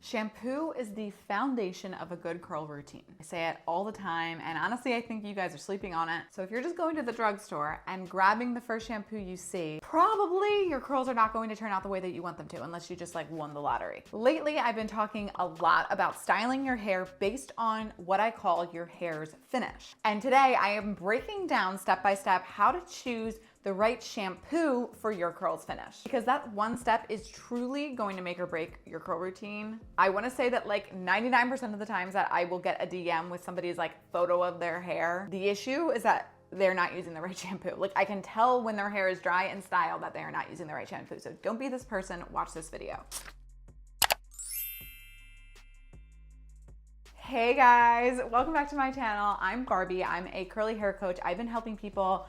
Shampoo is the foundation of a good curl routine. I say it all the time, and honestly, I think you guys are sleeping on it. So if you're just going to the drugstore and grabbing the first shampoo you see, probably your curls are not going to turn out the way that you want them to, unless you just like won the lottery. Lately, I've been talking a lot about styling your hair based on what I call your hair's finish. And today I am breaking down step by step how to choose the right shampoo for your curls finish, because that one step is truly going to make or break your curl routine. I want to say that like 99% of the times that I will get a DM with somebody's like photo of their hair, the issue is that they're not using the right shampoo. Like I can tell when their hair is dry and styled that they are not using the right shampoo. So don't be this person, watch this video. Hey guys, welcome back to my channel. I'm Barbie, I'm a curly hair coach. I've been helping people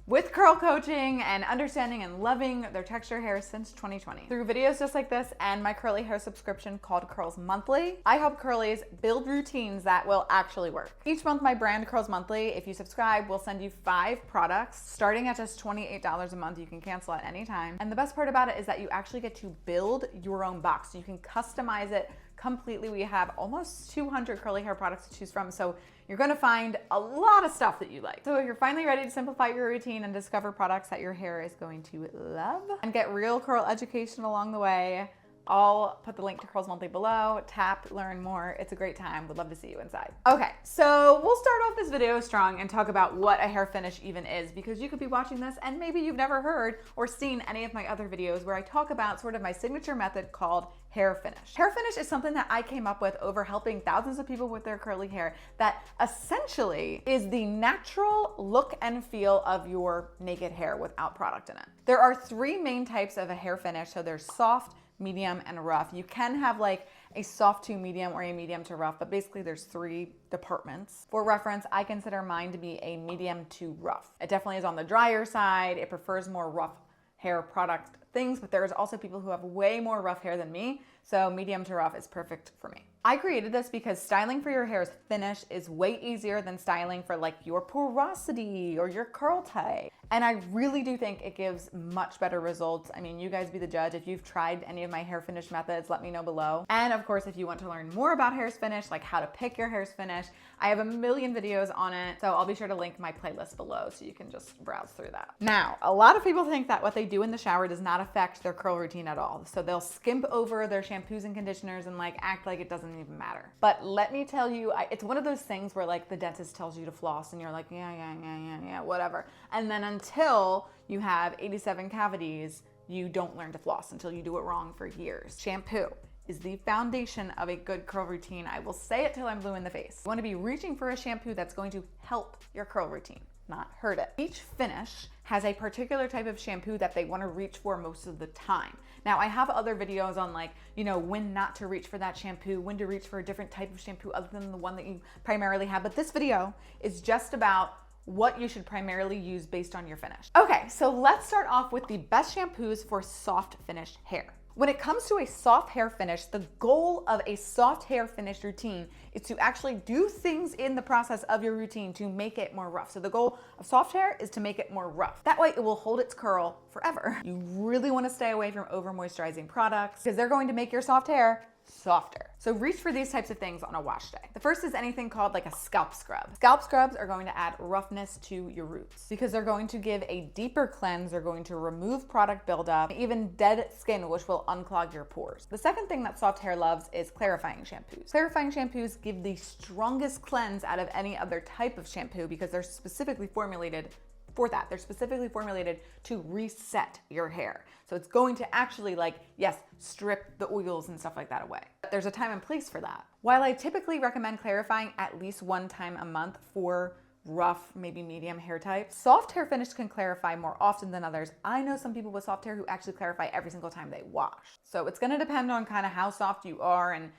with curl coaching and understanding and loving their texture hair since 2020. Through videos just like this and my curly hair subscription called Curls Monthly, I help curlies build routines that will actually work. Each month my brand Curls Monthly, if you subscribe, will send you 5 products starting at just $28 a month. You can cancel at any time. And the best part about it is that you actually get to build your own box. You can customize it completely. We have almost 200 curly hair products to choose from, so you're gonna find a lot of stuff that you like. So if you're finally ready to simplify your routine and discover products that your hair is going to love and get real curl education along the way, I'll put the link to Curls Monthly below. Tap, learn more. It's a great time. Would love to see you inside. Okay, so we'll start off this video strong and talk about what a hair finish even is, because you could be watching this and maybe you've never heard or seen any of my other videos where I talk about sort of my signature method called hair finish. Hair finish is something that I came up with over helping thousands of people with their curly hair that essentially is the natural look and feel of your naked hair without product in it. There are 3 main types of a hair finish. So there's soft, medium, and rough. You can have like a soft to medium or a medium to rough, but basically there's 3 departments. For reference, I consider mine to be a medium to rough. It definitely is on the drier side. It prefers more rough hair product things, but there's also people who have way more rough hair than me, so medium to rough is perfect for me. I created this because styling for your hair's finish is way easier than styling for like your porosity or your curl type. And I really do think it gives much better results. I mean, you guys be the judge. If you've tried any of my hair finish methods, let me know below. And of course, if you want to learn more about hair's finish, like how to pick your hair's finish, I have a million videos on it. So I'll be sure to link my playlist below so you can just browse through that. Now, a lot of people think that what they do in the shower does not affect their curl routine at all. So they'll skimp over their shampoos and conditioners and like act like it doesn't even matter. But let me tell you, it's one of those things where like the dentist tells you to floss and you're like, yeah, whatever. And then until you have 87 cavities, you don't learn to floss until you do it wrong for years. Shampoo is the foundation of a good curl routine. I will say it till I'm blue in the face. You want to be reaching for a shampoo that's going to help your curl routine, not hurt it. Each finish has a particular type of shampoo that they want to reach for most of the time. Now, I have other videos on like, you know, when not to reach for that shampoo, when to reach for a different type of shampoo other than the one that you primarily have. But this video is just about what you should primarily use based on your finish. Okay, so let's start off with the best shampoos for soft finished hair. When it comes to a soft hair finish, the goal of a soft hair finish routine is to actually do things in the process of your routine to make it more rough. So the goal of soft hair is to make it more rough. That way it will hold its curl forever. You really want to stay away from over moisturizing products because they're going to make your soft hair softer. So reach for these types of things on a wash day. The first is anything called like a scalp scrub. Scalp scrubs are going to add roughness to your roots because they're going to give a deeper cleanse. They're going to remove product buildup, even dead skin, which will unclog your pores. The second thing that soft hair loves is clarifying shampoos. Clarifying shampoos give the strongest cleanse out of any other type of shampoo because they're specifically formulated for that. They're specifically formulated to reset your hair. So it's going to actually like, yes, strip the oils and stuff like that away. But there's a time and place for that. While I typically recommend clarifying at least 1 time a month for rough, maybe medium hair types, soft hair finish can clarify more often than others. I know some people with soft hair who actually clarify every single time they wash. So it's gonna depend on kind of how soft you are and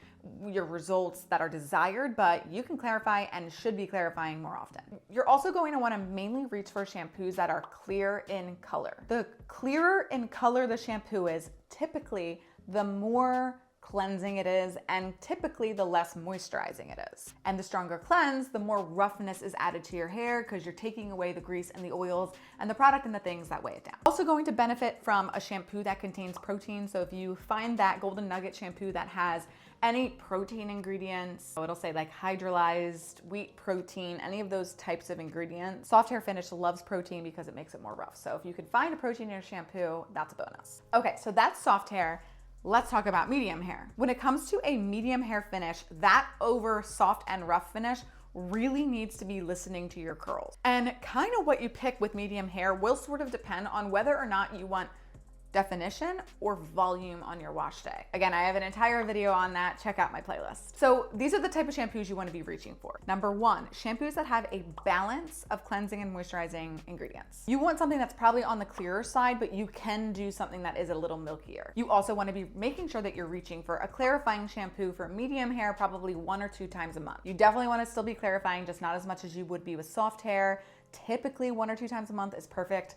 your results that are desired, but you can clarify and should be clarifying more often. You're also going to want to mainly reach for shampoos that are clear in color. The clearer in color the shampoo is, typically the more cleansing it is, and typically the less moisturizing it is. And the stronger cleanse, the more roughness is added to your hair because you're taking away the grease and the oils and the product and the things that weigh it down. Also going to benefit from a shampoo that contains protein. So if you find that golden nugget shampoo that has any protein ingredients, so it'll say like hydrolyzed wheat protein, any of those types of ingredients. Soft Hair Finish loves protein because it makes it more rough. So if you could find a protein in your shampoo, that's a bonus. Okay, so that's soft hair. Let's talk about medium hair. When it comes to a medium hair finish, that over soft and rough finish really needs to be listening to your curls. And kind of what you pick with medium hair will sort of depend on whether or not you want definition or volume on your wash day. Again, I have an entire video on that. Check out my playlist. So these are the type of shampoos you want to be reaching for. Number one, shampoos that have a balance of cleansing and moisturizing ingredients. You want something that's probably on the clearer side, but you can do something that is a little milkier. You also want to be making sure that you're reaching for a clarifying shampoo for medium hair, probably 1 or 2 times a month. You definitely want to still be clarifying, just not as much as you would be with soft hair. Typically 1 or 2 times a month is perfect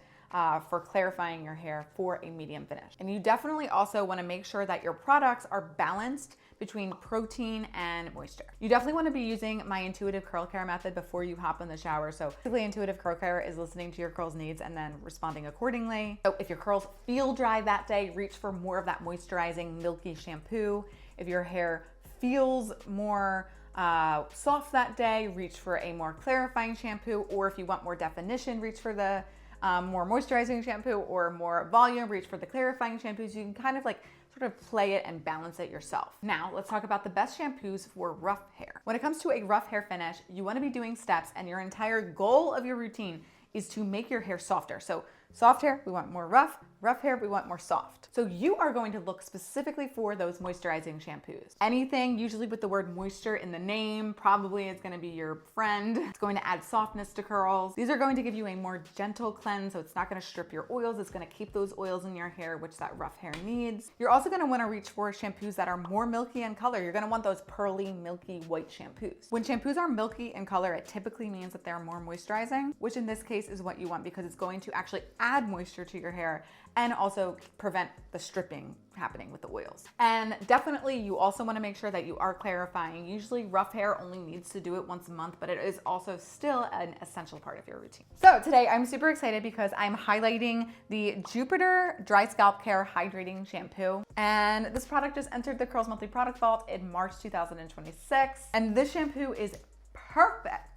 for clarifying your hair for a medium finish. And you definitely also want to make sure that your products are balanced between protein and moisture. You definitely want to be using my intuitive curl care method before you hop in the shower. So basically intuitive curl care is listening to your curls needs and then responding accordingly. So if your curls feel dry that day, reach for more of that moisturizing milky shampoo. If your hair feels more soft that day, reach for a more clarifying shampoo. Or if you want more definition, reach for the more moisturizing shampoo, or more volume, reach for the clarifying shampoos. You can kind of like sort of play it and balance it yourself. Now let's talk about the best shampoos for rough hair. When it comes to a rough hair finish, you want to be doing steps, and your entire goal of your routine is to make your hair softer. So soft hair, we want more rough. Rough hair, we want more soft. So you are going to look specifically for those moisturizing shampoos. Anything usually with the word moisture in the name probably is going to be your friend. It's going to add softness to curls. These are going to give you a more gentle cleanse, so it's not going to strip your oils. It's going to keep those oils in your hair, which that rough hair needs. You're also going to want to reach for shampoos that are more milky in color. You're going to want those pearly, milky white shampoos. When shampoos are milky in color, it typically means that they're more moisturizing, which in this case is what you want because it's going to actually add moisture to your hair and also prevent the stripping happening with the oils. And definitely you also want to make sure that you are clarifying. Usually rough hair only needs to do it once a month, but it is also still an essential part of your routine. So today I'm super excited because I'm highlighting the Jupiter Dry Scalp Care Hydrating Shampoo. And this product just entered the Curls Monthly Product Vault in March 2026. And this shampoo is perfect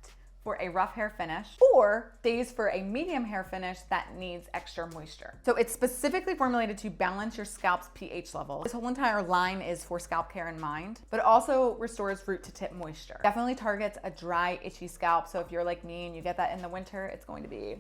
for a rough hair finish, or days for a medium hair finish that needs extra moisture. So it's specifically formulated to balance your scalp's pH level. This whole entire line is for scalp care in mind, but it also restores root to tip moisture. Definitely targets a dry, itchy scalp. So if you're like me and you get that in the winter, it's going to be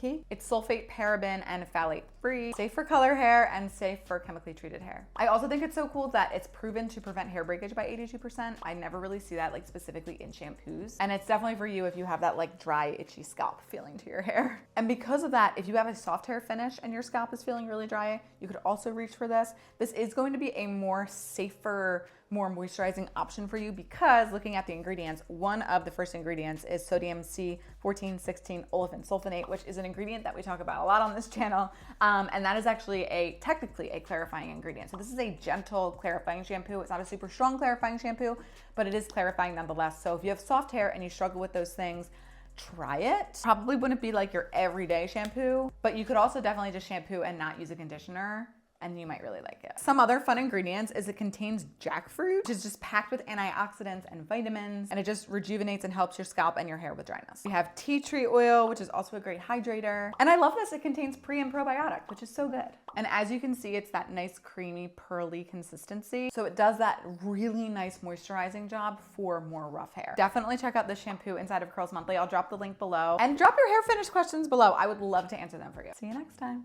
key. It's sulfate, paraben, and phthalate free, safe for color hair and safe for chemically treated hair. I also think it's so cool that it's proven to prevent hair breakage by 82%. I never really see that like specifically in shampoos. And it's definitely for you if you have that like dry, itchy scalp feeling to your hair. And because of that, if you have a soft hair finish and your scalp is feeling really dry, you could also reach for this. This is going to be a more safer, more moisturizing option for you because looking at the ingredients, one of the first ingredients is sodium C1416 olefin sulfonate, which is an ingredient that we talk about a lot on this channel. And that is actually technically a clarifying ingredient. So this is a gentle clarifying shampoo. It's not a super strong clarifying shampoo, but it is clarifying nonetheless. So if you have soft hair and you struggle with those things, try it. Probably wouldn't be like your everyday shampoo, but you could also definitely just shampoo and not use a conditioner, and you might really like it. Some other fun ingredients is it contains jackfruit, which is just packed with antioxidants and vitamins, and it just rejuvenates and helps your scalp and your hair with dryness. We have tea tree oil, which is also a great hydrator. And I love this, it contains pre and probiotic, which is so good. And as you can see, it's that nice creamy, pearly consistency. So it does that really nice moisturizing job for more rough hair. Definitely check out this shampoo inside of Curls Monthly. I'll drop the link below. And drop your hair finish questions below. I would love to answer them for you. See you next time.